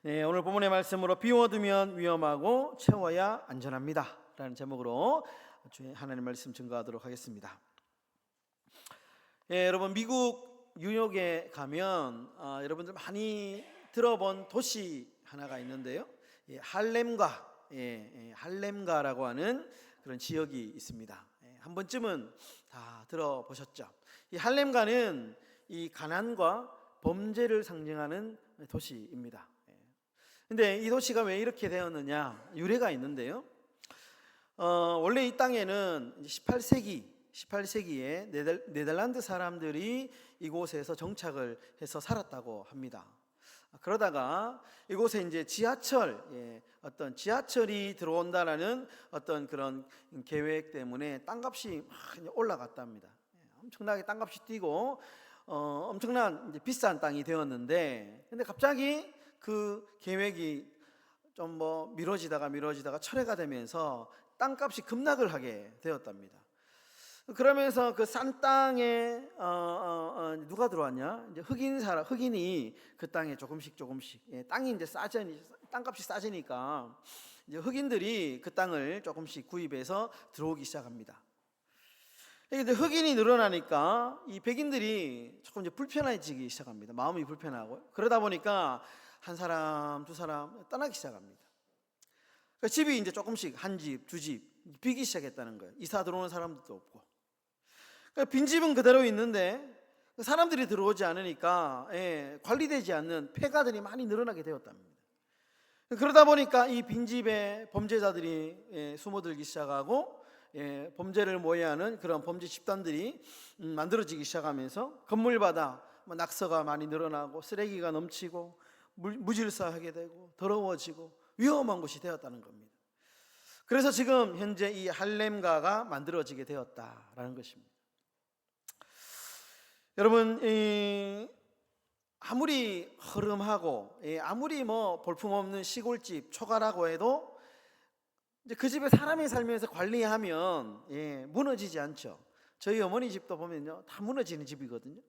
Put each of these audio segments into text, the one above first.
네, 오늘 본문의 말씀으로 비워두면 위험하고 채워야 안전합니다 라는 제목으로 주의 하나님의 말씀 증거하도록 하겠습니다. 여러분, 미국 뉴욕에 가면 여러분들 많이 들어본 도시 하나가 있는데요, 할렘가라고 하는 그런 지역이 있습니다. 한 번쯤은 다 들어보셨죠? 이 할렘가는 이 가난과 범죄를 상징하는 도시입니다. 근데 이 도시가 왜 이렇게 되었느냐, 유래가 있는데요. 원래 이 땅에는 18세기에 네덜란드 사람들이 이곳에서 정착을 해서 살았다고 합니다. 그러다가 이곳에 이제 어떤 지하철이 들어온다라는 어떤 그런 계획 때문에 땅값이 막 올라갔답니다. 엄청나게 땅값이 뛰고 엄청난 이제 비싼 땅이 되었는데, 근데 갑자기 그 계획이 좀 미뤄지다가 철회가 되면서 땅값이 급락을 하게 되었답니다. 그러면서 그 싼 땅에 누가 들어왔냐? 이제 흑인이 그 땅에 조금씩 땅이 이제 땅값이 싸지니까 이제 흑인들이 그 땅을 조금씩 구입해서 들어오기 시작합니다. 근데 흑인이 늘어나니까 이 백인들이 조금 이제 불편해지기 시작합니다. 마음이 불편하고, 그러다 보니까 한 사람, 두 사람 떠나기 시작합니다. 그러니까 집이 이제 조금씩 한 집, 두 집 비기 시작했다는 거예요. 이사 들어오는 사람들도 없고. 그러니까 빈집은 그대로 있는데 사람들이 들어오지 않으니까 관리되지 않는 폐가들이 많이 늘어나게 되었답니다. 그러다 보니까 이 빈집에 범죄자들이 숨어들기 시작하고, 범죄를 모해하는 그런 범죄 집단들이 만들어지기 시작하면서 건물마다 낙서가 많이 늘어나고 쓰레기가 넘치고 무질서하게 되고 더러워지고 위험한 곳이 되었다는 겁니다. 그래서 지금 현재 이 할렘가가 만들어지게 되었다라는 것입니다. 여러분, 아무리 허름하고 아무리 볼품없는 시골집 초가라고 해도 이제 그 집에 사람이 살면서 관리하면 무너지지 않죠. 저희 어머니 집도 보면요, 다 무너지는 집이거든요.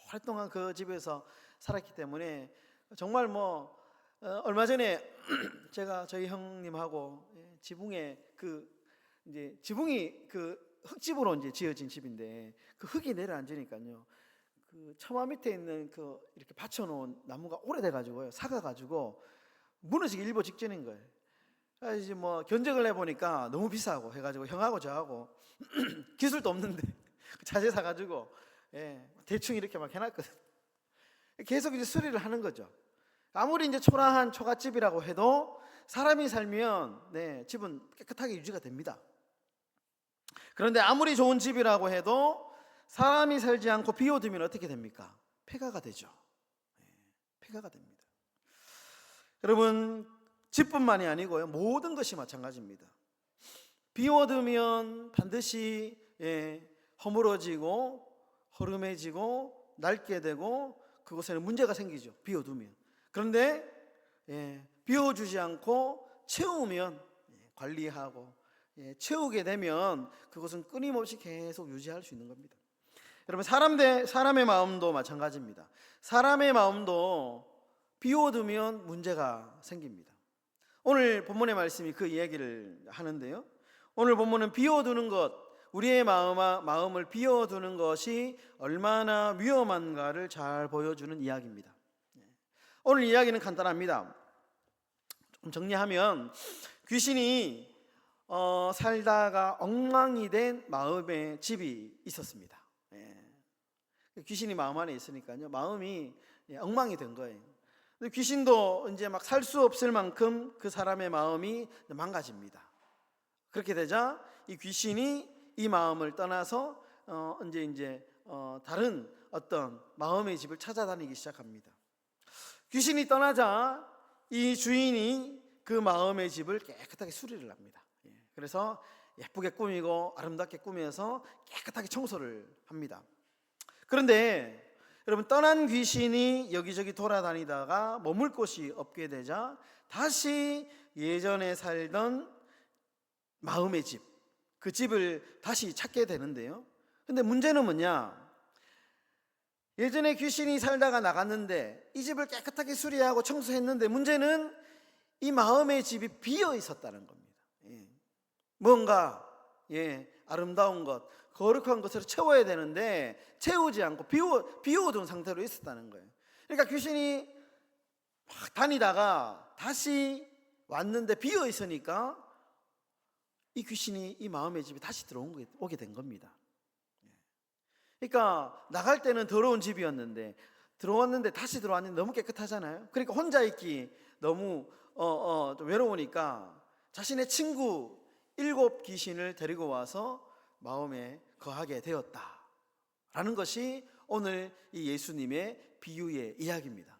오랫동안 그 집에서 살았기 때문에 정말 얼마 전에 제가 저희 형님하고 지붕에 지붕이 그 흙집으로 이제 지어진 집인데, 그 흙이 내려앉으니까요, 그 처마 밑에 있는 그 이렇게 받쳐놓은 나무가 오래돼가지고요, 사가가지고 무너지기 일보 직전인 거예요. 그래서 이제 견적을 해보니까 너무 비싸고 해가지고 형하고 저하고 기술도 없는데 자재 사가지고 대충 이렇게 막 해놨거든. 계속 이제 수리를 하는 거죠. 아무리 이제 초라한 초가집이라고 해도 사람이 살면 집은 깨끗하게 유지가 됩니다. 그런데 아무리 좋은 집이라고 해도 사람이 살지 않고 비워두면 어떻게 됩니까? 폐가가 되죠. 폐가가 됩니다. 여러분, 집뿐만이 아니고요, 모든 것이 마찬가지입니다. 비워두면 반드시 허물어지고 허름해지고 낡게 되고 그곳에는 문제가 생기죠. 비워두면. 그런데 비워주지 않고 채우면, 관리하고 채우게 되면 그것은 끊임없이 계속 유지할 수 있는 겁니다. 여러분, 사람의 마음도 마찬가지입니다. 사람의 마음도 비워두면 문제가 생깁니다. 오늘 본문의 말씀이 그 이야기를 하는데요, 오늘 본문은 비워두는 것, 우리의 마음을 비워두는 것이 얼마나 위험한가를 잘 보여주는 이야기입니다. 오늘 이야기는 간단합니다. 좀 정리하면, 귀신이 살다가 엉망이 된 마음의 집이 있었습니다. 귀신이 마음 안에 있으니까요, 마음이 엉망이 된 거예요. 근데 귀신도 이제 막 살 수 없을 만큼 그 사람의 마음이 망가집니다. 그렇게 되자 이 귀신이 이 마음을 떠나서 다른 어떤 마음의 집을 찾아다니기 시작합니다. 귀신이 떠나자 이 주인이 그 마음의 집을 깨끗하게 수리를 합니다. 그래서 예쁘게 꾸미고 아름답게 꾸며서 깨끗하게 청소를 합니다. 그런데 여러분, 떠난 귀신이 여기저기 돌아다니다가 머물 곳이 없게 되자 다시 예전에 살던 마음의 집, 그 집을 다시 찾게 되는데요. 근데 문제는 뭐냐? 예전에 귀신이 살다가 나갔는데 이 집을 깨끗하게 수리하고 청소했는데 문제는 이 마음의 집이 비어 있었다는 겁니다. 뭔가 아름다운 것, 거룩한 것으로 채워야 되는데 채우지 않고 비워둔 상태로 있었다는 거예요. 그러니까 귀신이 막 다니다가 다시 왔는데 비어 있으니까 이 귀신이 이 마음의 집에 다시 오게 된 겁니다. 그러니까 나갈 때는 더러운 집이었는데 들어왔는데 다시 들어왔는데 너무 깨끗하잖아요. 그러니까 혼자 있기 너무 좀 외로우니까 자신의 친구 7 귀신을 데리고 와서 마음에 거하게 되었다라는 것이 오늘 이 예수님의 비유의 이야기입니다.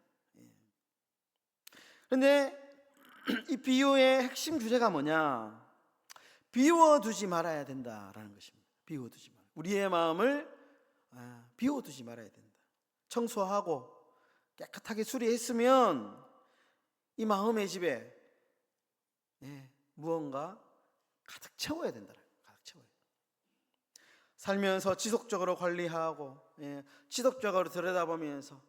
그런데 이 비유의 핵심 주제가 뭐냐? 비워두지 말아야 된다라는 것입니다. 비워두지 말아야. 우리의 마음을 비워두지 말아야 된다. 청소하고 깨끗하게 수리했으면 이 마음의 집에 무언가 가득 채워야 된다. 가득 채워야 된다. 살면서 지속적으로 관리하고 지속적으로 들여다보면서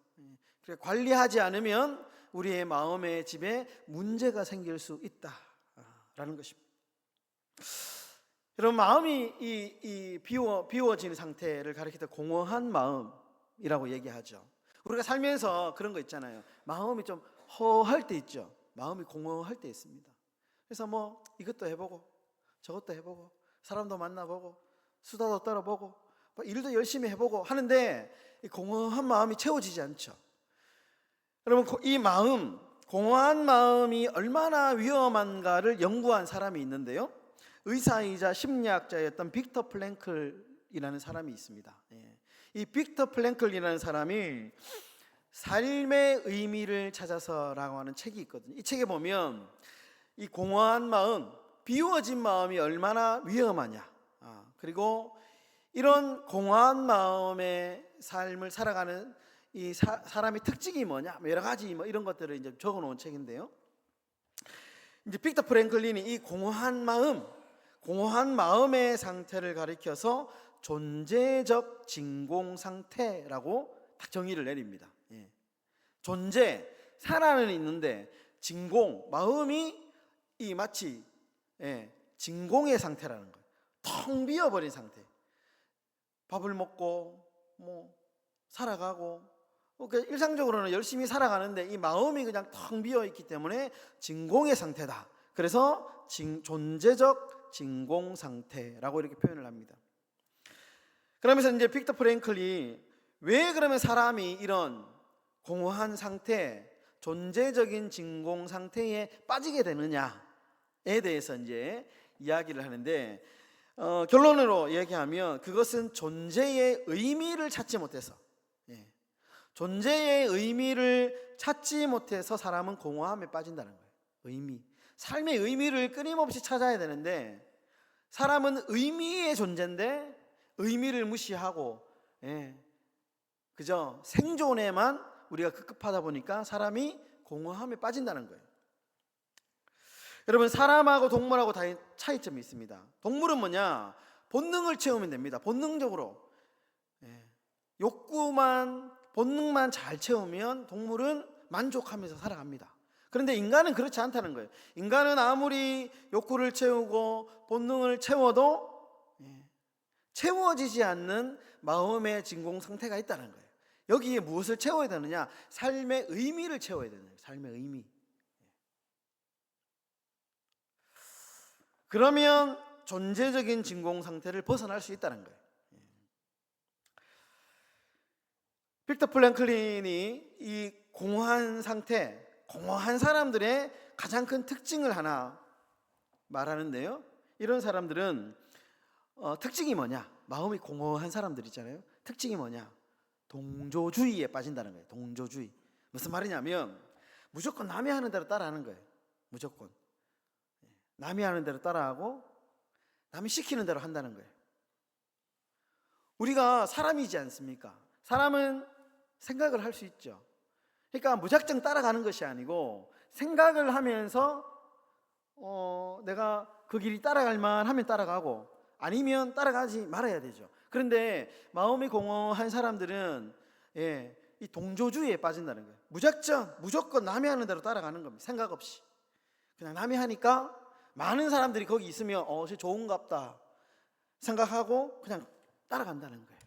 관리하지 않으면 우리의 마음의 집에 문제가 생길 수 있다라는 것입니다. 여러분, 마음이 이 비워진 상태를 가리킬 때 공허한 마음이라고 얘기하죠. 우리가 살면서 그런 거 있잖아요. 마음이 좀 허할 때 있죠. 마음이 공허할 때 있습니다. 그래서 뭐 이것도 해보고 저것도 해보고 사람도 만나보고 수다도 떨어보고 일도 열심히 해보고 하는데 이 공허한 마음이 채워지지 않죠. 여러분, 이 마음, 공허한 마음이 얼마나 위험한가를 연구한 사람이 있는데요, 의사이자 심리학자였던 빅터 프랭클이라는 사람이 있습니다. 이 빅터 프랭클이라는 사람이 삶의 의미를 찾아서라고 하는 책이 있거든요. 이 책에 보면 이 공허한 마음, 비워진 마음이 얼마나 위험하냐, 그리고 이런 공허한 마음의 삶을 살아가는 이 사람의 특징이 뭐냐, 여러 가지 이런 것들을 이제 적어놓은 책인데요, 이제 빅터 프랭클린이 이 공허한 마음의 상태를 가리켜서 존재적 진공 상태라고 딱 정의를 내립니다. 존재, 살아는 있는데 진공, 마음이 이 마치 진공의 상태라는 거예요. 텅 비어버린 상태. 밥을 먹고 뭐 살아가고 일상적으로는 열심히 살아가는데 이 마음이 그냥 텅 비어 있기 때문에 진공의 상태다. 그래서 존재적 진공 상태라고 이렇게 표현을 합니다. 그러면서 이제 빅터 프랭클이 왜 그러면 사람이 이런 공허한 상태, 존재적인 진공 상태에 빠지게 되느냐에 대해서 이제 이야기를 하는데, 결론으로 얘기하면 그것은 존재의 의미를 찾지 못해서, 존재의 의미를 찾지 못해서 사람은 공허함에 빠진다는 거예요. 의미, 삶의 의미를 끊임없이 찾아야 되는데 사람은 의미의 존재인데 의미를 무시하고 그저 생존에만 우리가 급급하다 보니까 사람이 공허함에 빠진다는 거예요. 여러분, 사람하고 동물하고 다 차이점이 있습니다. 동물은 뭐냐? 본능을 채우면 됩니다. 본능적으로 본능만 잘 채우면 동물은 만족하면서 살아갑니다. 그런데 인간은 그렇지 않다는 거예요. 인간은 아무리 욕구를 채우고 본능을 채워도 채워지지 않는 마음의 진공 상태가 있다는 거예요. 여기에 무엇을 채워야 되느냐? 삶의 의미를 채워야 되는 거예요. 삶의 의미. 그러면 존재적인 진공 상태를 벗어날 수 있다는 거예요. 빅터 프랭클린이 이 공허한 상태, 공허한 사람들의 가장 큰 특징을 하나 말하는데요, 이런 사람들은 특징이 뭐냐? 마음이 공허한 사람들 있잖아요. 특징이 뭐냐? 동조주의에 빠진다는 거예요. 동조주의. 무슨 말이냐면 무조건 남이 하는 대로 따라하는 거예요. 무조건 남이 하는 대로 따라하고 남이 시키는 대로 한다는 거예요. 우리가 사람이지 않습니까? 사람은 생각을 할 수 있죠. 그러니까 무작정 따라가는 것이 아니고 생각을 하면서 내가 그 길이 따라갈 만하면 따라가고 아니면 따라가지 말아야 되죠. 그런데 마음이 공허한 사람들은 이 동조주의에 빠진다는 거예요. 무조건 남이 하는 대로 따라가는 겁니다. 생각 없이 그냥 남이 하니까 많은 사람들이 거기 있으면 좋은갑다 생각하고 그냥 따라간다는 거예요.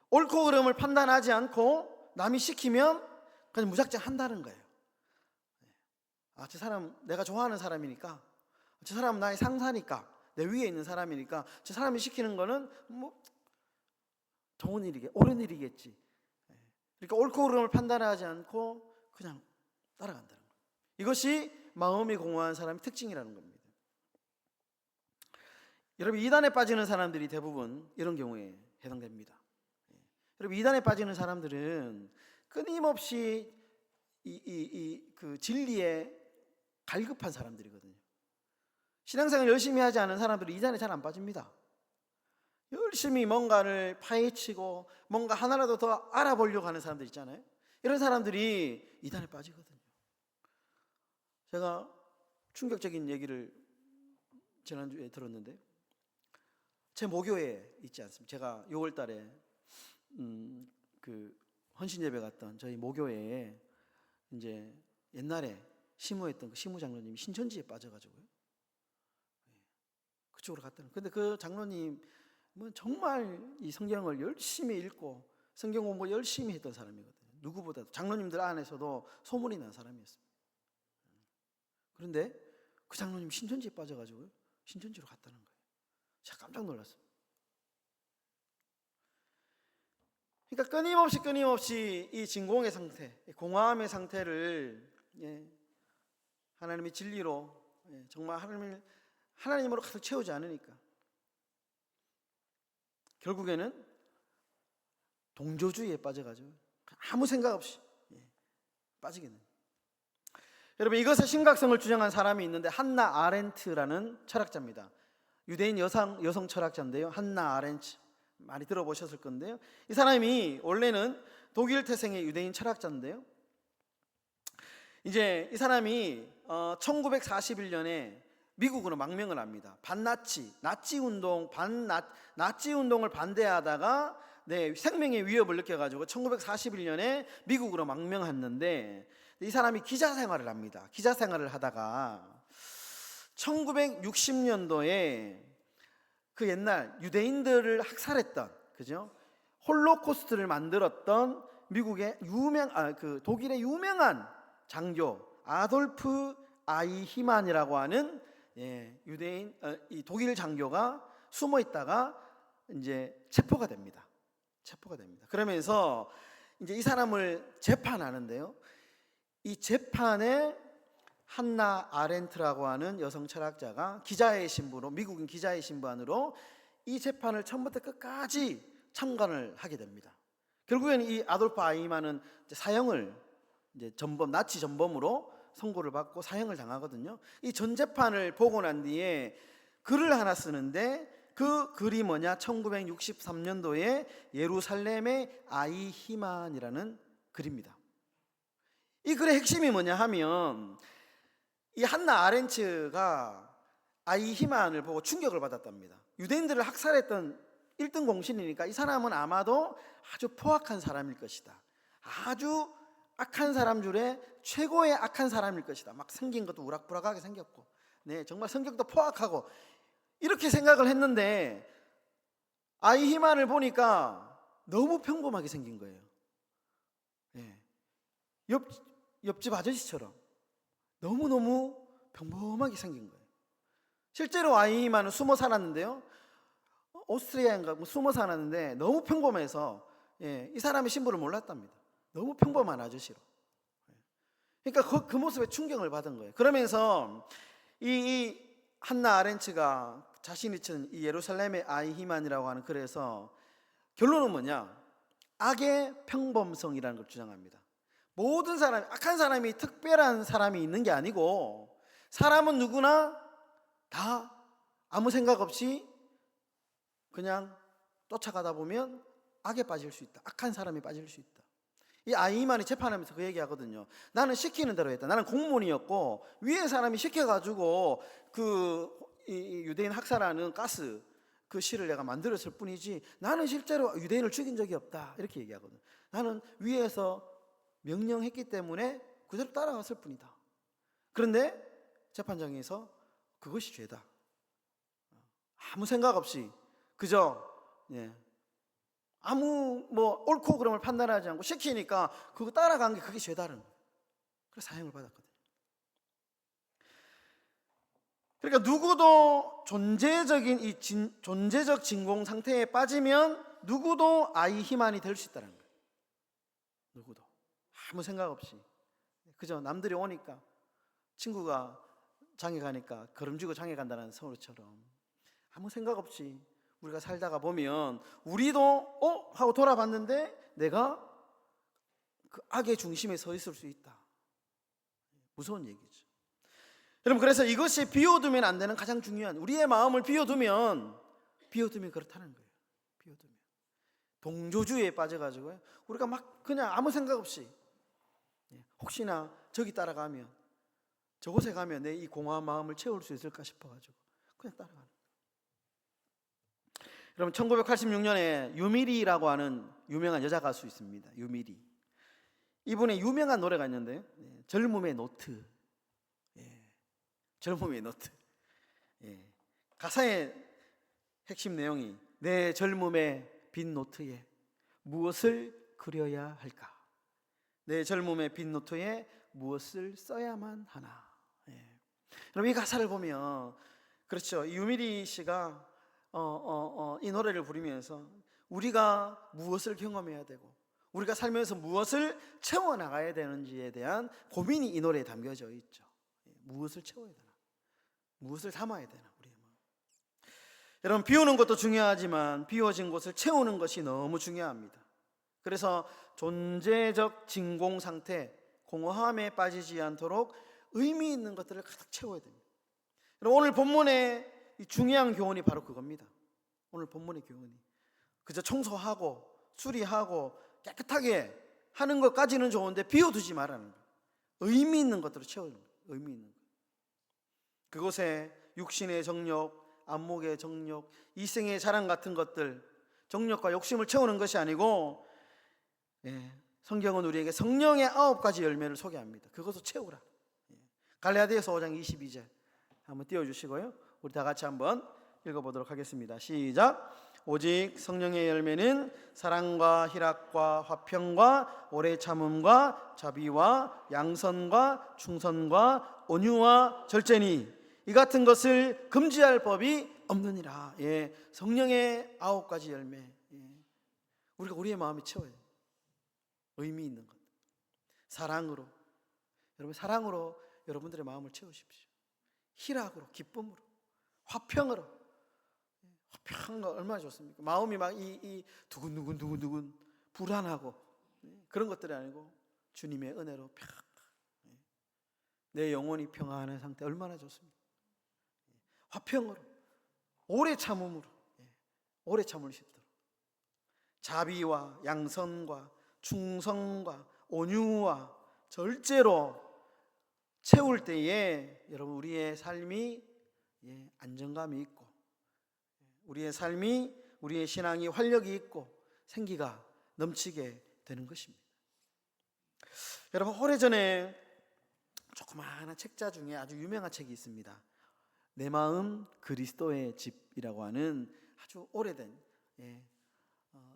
옳고 그름을 판단하지 않고 남이 시키면 그냥 무작정 한다는 거예요. 저 사람 내가 좋아하는 사람이니까, 저 사람은 나의 상사니까, 내 위에 있는 사람이니까 저 사람이 시키는 거는 좋은 일이겠지, 옳은 일이겠지. 그러니까 옳고 그름을 판단하지 않고 그냥 따라간다는 거예요. 이것이 마음이 공허한 사람의 특징이라는 겁니다. 여러분, 이단에 빠지는 사람들이 대부분 이런 경우에 해당됩니다. 여러분, 이단에 빠지는 사람들은 끊임없이 그 진리에 갈급한 사람들이거든요. 신앙생활 열심히 하지 않은 사람들은 이단에 잘 안 빠집니다. 열심히 뭔가를 파헤치고 뭔가 하나라도 더 알아보려고 하는 사람들 있잖아요. 이런 사람들이 이단에 빠지거든요. 제가 충격적인 얘기를 지난주에 들었는데, 제 모교에 있지 않습니까? 제가 6월 달에 그 헌신예배 갔던 저희 모교회에 이제 옛날에 시무했던 그 시무 장로님이 신천지에 빠져가지고요. 그쪽으로 갔다는. 근데 그 장로님은 정말 이 성경을 열심히 읽고 성경 공부 열심히 했던 사람이거든요. 누구보다도 장로님들 안에서도 소문이 난 사람이었습니다. 그런데 그 장로님 신천지에 빠져가지고요, 신천지로 갔다는 거예요. 제가 깜짝 놀랐어요. 그러니까 끊임없이 이 진공의 상태, 공허함의 상태를 하나님의 진리로 정말 하나님으로 가득 채우지 않으니까 결국에는 동조주의에 빠져가지고 아무 생각 없이 빠지게 됩니다. 여러분, 이것의 심각성을 주장한 사람이 있는데 한나 아렌트라는 철학자입니다. 유대인 여성 철학자인데요. 한나 아렌트 많이 들어보셨을 건데요. 이 사람이 원래는 독일 태생의 유대인 철학자인데요. 이제 이 사람이 1941년에 미국으로 망명을 합니다. 나치 운동을 반대하다가 생명의 위협을 느껴가지고 1941년에 미국으로 망명했는데, 이 사람이 기자 생활을 합니다. 기자 생활을 하다가 1960년도에 그 옛날 유대인들을 학살했던, 그죠? 홀로코스트를 만들었던 미국의 독일의 유명한 장교 아돌프 아이히만이라고 하는 유대인 독일 장교가 숨어 있다가 이제 체포가 됩니다. 그러면서 이제 이 사람을 재판하는데요. 이 재판에 한나 아렌트라고 하는 여성 철학자가 기자의 신분으로, 미국인 기자의 신분으로 이 재판을 처음부터 끝까지 참관을 하게 됩니다. 결국에는 이 아돌프 아이히만은 사형을 나치 전범으로 선고를 받고 사형을 당하거든요. 이 전 재판을 보고 난 뒤에 글을 하나 쓰는데, 그 글이 뭐냐? 1963년도에 예루살렘의 아이히만이라는 글입니다. 이 글의 핵심이 뭐냐 하면, 이 한나 아렌츠가 아이히만을 보고 충격을 받았답니다. 유대인들을 학살했던 1등 공신이니까 이 사람은 아마도 아주 포악한 사람일 것이다. 아주 악한 사람 중에 최고의 악한 사람일 것이다. 막 생긴 것도 우락부락하게 생겼고, 정말 성격도 포악하고, 이렇게 생각을 했는데 아이히만을 보니까 너무 평범하게 생긴 거예요. 옆집 아저씨처럼 너무너무 평범하게 생긴 거예요. 실제로 아이히만은 숨어 살았는데요, 오스트리아인가 숨어 살았는데 너무 평범해서 이 사람의 신분을 몰랐답니다. 너무 평범한 아저씨로. 그러니까 그 모습에 충격을 받은 거예요. 그러면서 이 한나 아렌츠가 자신이 쓴 이 예루살렘의 아이히만이라고 하는 글에서 결론은 뭐냐? 악의 평범성이라는 걸 주장합니다. 모든 사람, 악한 사람이 특별한 사람이 있는 게 아니고, 사람은 누구나 다 아무 생각 없이 그냥 쫓아가다 보면 악에 빠질 수 있다. 악한 사람이 빠질 수 있다. 이 아이히만이 재판하면서 그 얘기하거든요. 나는 시키는 대로 했다. 나는 공무원이었고 위에 사람이 시켜가지고 이 유대인 학살하는 가스 그 시를 내가 만들었을 뿐이지 나는 실제로 유대인을 죽인 적이 없다, 이렇게 얘기하거든. 나는 위에서 명령했기 때문에 그대로 따라갔을 뿐이다. 그런데 재판장에서 그것이 죄다, 아무 생각 없이 그저 아무 옳고 그름을 판단하지 않고 시키니까 그거 따라간 게 그게 죄다는 거예요. 그래서 사형을 받았거든요. 그러니까 누구도 존재적 진공 상태에 빠지면 누구도 아이 희만이 될 수 있다는 거예요. 누구도 아무 생각 없이 그저 남들이 오니까, 친구가 장에 가니까 걸음지고 장에 간다는 서로처럼 아무 생각 없이 우리가 살다가 보면 우리도 하고 돌아봤는데 내가 그 악의 중심에 서 있을 수 있다. 무서운 얘기죠. 여러분, 그래서 이것이 비워두면 안 되는 가장 중요한, 우리의 마음을 비워두면 그렇다는 거예요. 비워두면 동조주의에 빠져가지고요, 우리가 막 그냥 아무 생각 없이 혹시나 저기 따라가면, 저곳에 가면 내 이 공허한 마음을 채울 수 있을까 싶어가지고 그냥 따라가는 거예요. 여러분, 1986년에 유미리라고 하는 유명한 여자 가수 있습니다. 유미리. 이분의 유명한 노래가 있는데요, 젊음의 노트. 젊음의 노트. 가사의 핵심 내용이 내 젊음의 빈 노트에 무엇을 그려야 할까? 내 젊음의 빈 노트에 무엇을 써야만 하나? 여러분, 이 가사를 보면 그렇죠. 유미리 씨가 이 노래를 부르면서 우리가 무엇을 경험해야 되고 우리가 살면서 무엇을 채워나가야 되는지에 대한 고민이 이 노래에 담겨져 있죠. 무엇을 채워야 되나? 무엇을 담아야 되나? 우리의 마음. 여러분, 비우는 것도 중요하지만 비워진 곳을 채우는 것이 너무 중요합니다. 그래서 존재적 진공 상태, 공허함에 빠지지 않도록 의미 있는 것들을 가득 채워야 됩니다. 여러분, 오늘 본문의 이 중요한 교훈이 바로 그겁니다. 오늘 본문의 교훈이 그저 청소하고 수리하고 깨끗하게 하는 것까지는 좋은데 비워두지 말라는 거예요. 의미 있는 것들을 채우는 거예요. 의미 있는 거예요. 그곳에 육신의 정욕, 안목의 정욕, 이생의 자랑 같은 것들, 정욕과 욕심을 채우는 것이 아니고, 성경은 우리에게 성령의 9가지 열매를 소개합니다. 그것을 채우라. 갈라디아서 5장 22절 한번 띄워주시고요, 우리 다 같이 한번 읽어보도록 하겠습니다. 시작. 오직 성령의 열매는 사랑과 희락과 화평과 오래 참음과 자비와 양선과 충선과 온유와 절제니 이 같은 것을 금지할 법이 없느니라. 성령의 9가지 열매. 우리가 우리의 마음에 채워야 돼요. 의미 있는 것. 사랑으로. 여러분, 사랑으로 여러분들의 마음을 채우십시오. 희락으로, 기쁨으로, 화평으로. 화평한 거 얼마나 좋습니까? 마음이 막 이 두근두근 불안하고 그런 것들이 아니고 주님의 은혜로 내 영혼이 평안한 상태, 얼마나 좋습니까? 화평으로, 오래 참음으로, 오래 참을 수 있도록 자비와 양선과 충성과 온유와 절제로 채울 때에 여러분, 우리의 삶이 안정감이 있고 우리의 삶이, 우리의 신앙이 활력이 있고 생기가 넘치게 되는 것입니다. 여러분, 오래전에 조그마한 책자 중에 아주 유명한 책이 있습니다. 내 마음 그리스도의 집이라고 하는 아주 오래된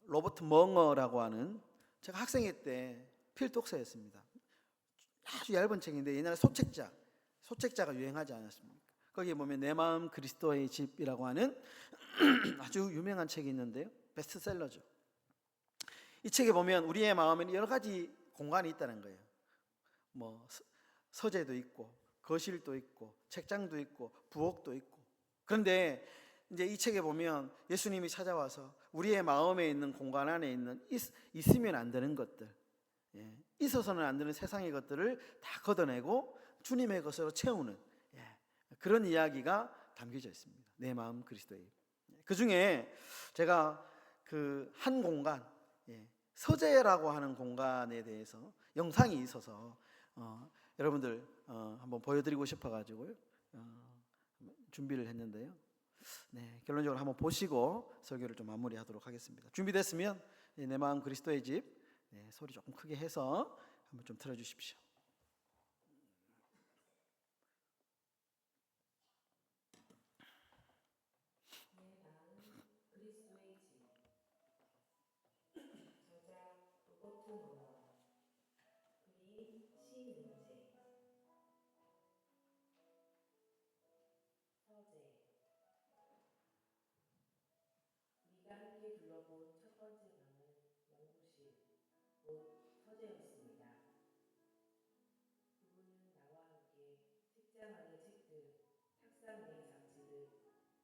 로버트 멍어라고 하는, 제가 학생회 때 필독서였습니다. 아주 얇은 책인데 옛날에 소책자가 유행하지 않았습니까? 거기에 보면 내 마음 그리스도의 집이라고 하는 아주 유명한 책이 있는데요, 베스트셀러죠. 이 책에 보면 우리의 마음에는 여러 가지 공간이 있다는 거예요. 서재도 있고 거실도 있고 책장도 있고 부엌도 있고. 그런데 이제 이 책에 보면 예수님이 찾아와서 우리의 마음에 있는 공간 안에 있는 있으면 안 되는 것들, 있어서는 안 되는 세상의 것들을 다 걷어내고 주님의 것으로 채우는 그런 이야기가 담겨져 있습니다. 내 마음 그리스도의. 그 중에 제가 그 한 공간, 서재라고 하는 공간에 대해서 영상이 있어서 여러분들 한번 보여드리고 싶어가지고요, 준비를 했는데요. 네, 결론적으로 한번 보시고 설교를 좀 마무리하도록 하겠습니다. 준비됐으면 내 마음 그리스도의 집 소리 조금 크게 해서 한번 좀 틀어주십시오. 내 마음 그리스도의 집. 저자 로버트 노어. 그림 신은재. 서재. 우리가 함께 둘러본 첫 번째 방은 연구실, 곧 서재였습니다. 그분은 나와 함께 책장 안의 책들, 탁상 내 잡지들,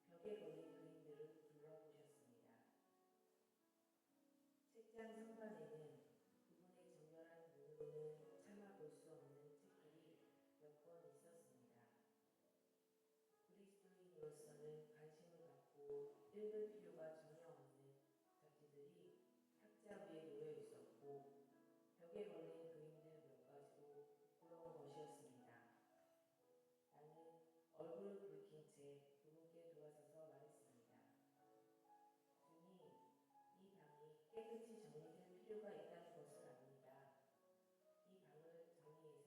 벽에 걸린 그림들을 둘러보셨습니다. 책장 선반에는 그분의 정렬한 눈으로는 차마 볼 수 없는 책들이 몇 권 있었습니다. 그리스도인으로서는 관심을 갖고 읽을 필요가 전혀 없는 잡지들이 탁자 위에 놓여 있었고, 벽에 걸린 그림들 몇 가지도 부끄러운 것이었습니다. 나는 얼굴을 붉힌 채 그분께 돌아서서 말했습니다. 주님, 이 방이 깨끗이 정리될 필요가 있다는 것을 압니다. 이 방을 정리해서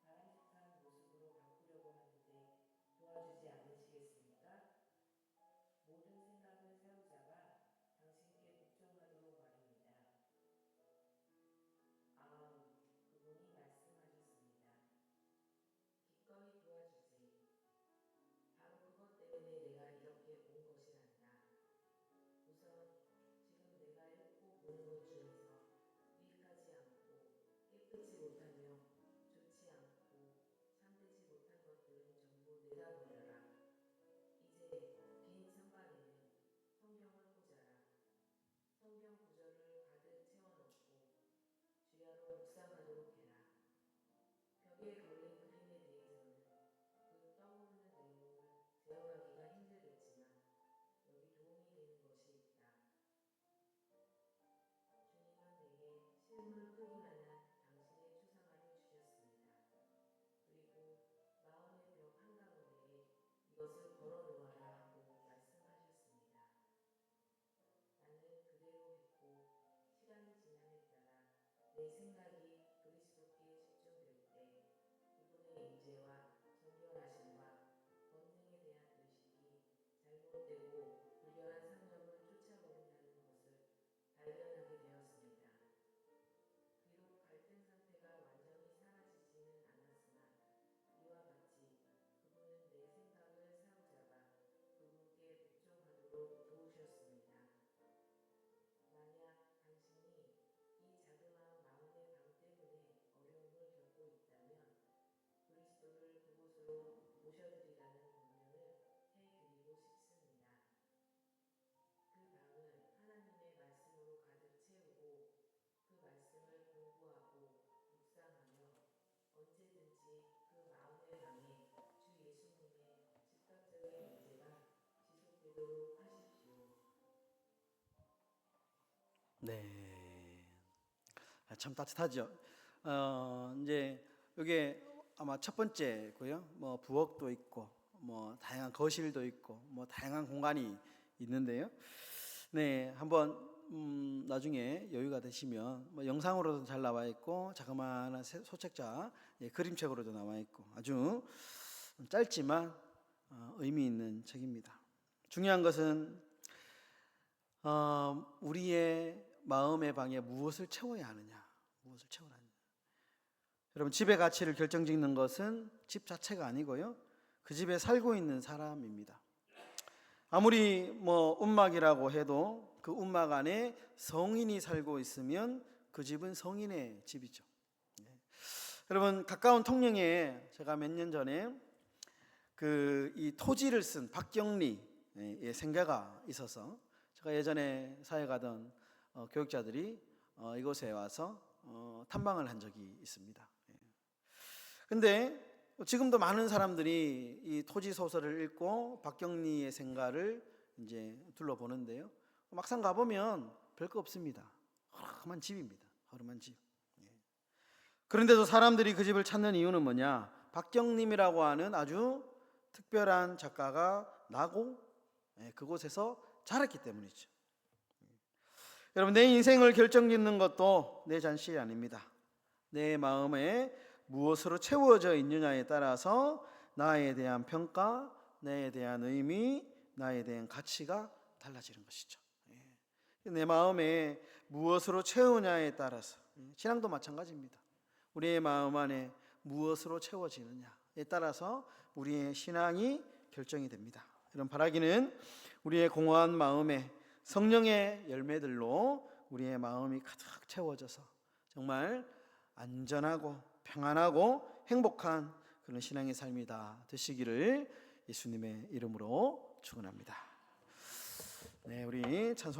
바람직한 모습으로 바꾸려고 하는데 도와주지 않으시겠습니까? 모든 생각을 사로잡아 당신께 복종하도록 말입니다. 그분이 말씀하셨습니다. 기꺼이 도와주지. 바로 그것 때문에 내가 이렇게 온 것이란다. 우선 지금 내가 읽고 보는 것 중에서 유익하지 않고 깨끗이 못하며 좋지 않고 참되지 못한 것들은 전부 내다버려라. 이제 빈 선반에는 성경을 꽂아라. 성경 구절을 가득 채워넣고 주야로 묵상하도록 해라. 벽에 걸린 그림에 대해서는 그 떠오르는 내용을 제어하기가 힘들겠지만 여기 도움이 되는 것이 있다. 주님은 내게 실물 크기만한 당신의 초상화를 주셨습니다. 그리고 마음의 벽 한가운데에 이것을 걸어 놓아라 하고 말씀하셨습니다. 나는 그대로 했고, 시간이 지남에 따라 내 생각이 그리스도께 집중될 때 그분의 임재와 정결하심과 권능에 대한 의식이 잘못되고 불결한 상념을 쫓아버린다는 것을 발견하게 되었습니다. 비록 갈등 상태가 완전히 사라지지는 않았으나 이와 같이 그분은 내 생각을 사로잡아 그분께 복종하도록 도우셨습니다. 만약 당신이 이 자그마한 마음의 방 때문에 어려움을 겪고 있다면 그리스도를 그곳으로 모셔드리라는 권면을 해드리고 싶습니다. 그 방을 하나님의 말씀으로 가득 채우고 그 말씀을 공부하고 묵상하며 언제든지 그 마음의 방에 주 예수님의 즉각적인 임재가 지속되도록 하십시오. 네, 참 따뜻하죠. 이제 이게 아마 첫 번째고요. 뭐 부엌도 있고, 뭐 다양한 거실도 있고, 뭐 다양한 공간이 있는데요. 네, 한번 나중에 여유가 되시면 뭐 영상으로도 잘 나와 있고, 자그마한 소책자 그림책으로도 나와 있고, 아주 짧지만 의미 있는 책입니다. 중요한 것은 우리의 마음의 방에 무엇을 채워야 하느냐, 무엇을 채워야 하느냐. 여러분, 집의 가치를 결정짓는 것은 집 자체가 아니고요, 그 집에 살고 있는 사람입니다. 아무리 뭐 움막이라고 해도 그 움막 안에 성인이 살고 있으면 그 집은 성인의 집이죠. 여러분, 가까운 통영에 제가 몇 년 전에 이 토지를 쓴 박경리의 생가가 있어서 제가 예전에 사회 가던 교육자들이 이곳에 와서 탐방을 한 적이 있습니다. 근데 지금도 많은 사람들이 이 토지 소설을 읽고 박경리의 생가를 이제 둘러보는데요. 막상 가보면 별거 없습니다. 허름한 집입니다. 허름한 집. 그런데도 사람들이 그 집을 찾는 이유는 뭐냐? 박경림이라고 하는 아주 특별한 작가가 나고 그곳에서 자랐기 때문이죠. 여러분, 내 인생을 결정짓는 것도 내 자신이 아닙니다. 내 마음에 무엇으로 채워져 있느냐에 따라서 나에 대한 평가, 나에 대한 의미, 나에 대한 가치가 달라지는 것이죠. 내 마음에 무엇으로 채우냐에 따라서, 신앙도 마찬가지입니다. 우리의 마음 안에 무엇으로 채워지느냐에 따라서 우리의 신앙이 결정이 됩니다. 이런 바라기는 우리의 공허한 마음에 성령의 열매들로 우리의 마음이 가득 채워져서 정말 안전하고 평안하고 행복한 그런 신앙의 삶이 다 되시기를 예수님의 이름으로 축원합니다. 우리 찬송